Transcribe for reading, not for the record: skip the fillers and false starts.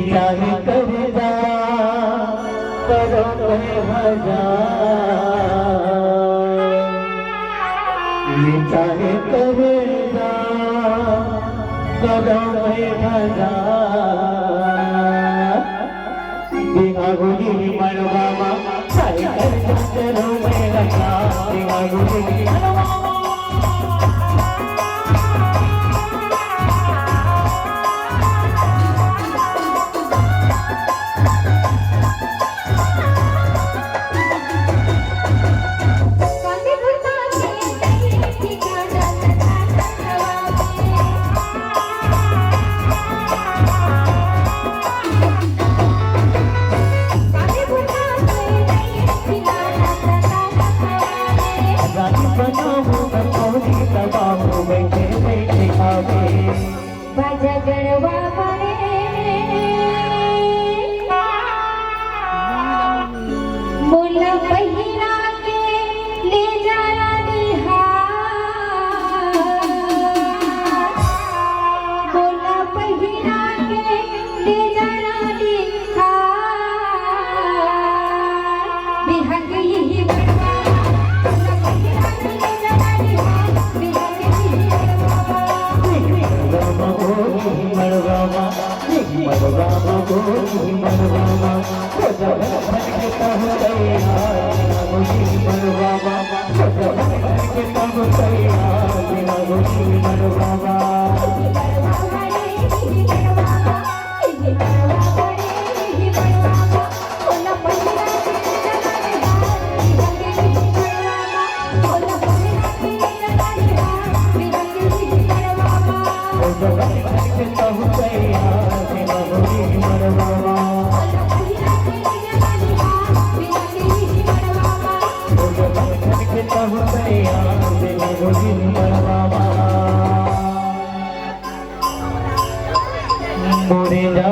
चाहे कविता करो भजा चाहे कविता करो भजा दिखा गुली मरवा चाहे करो भजा दिखा गुली बोला पहिरा के ले जाना निहार बोला पहिरा के ले जाना निहार बिहार के यही बड़वा बोला पहिरा के ले जाना निहार बिहार के यही मरवा मोरे जा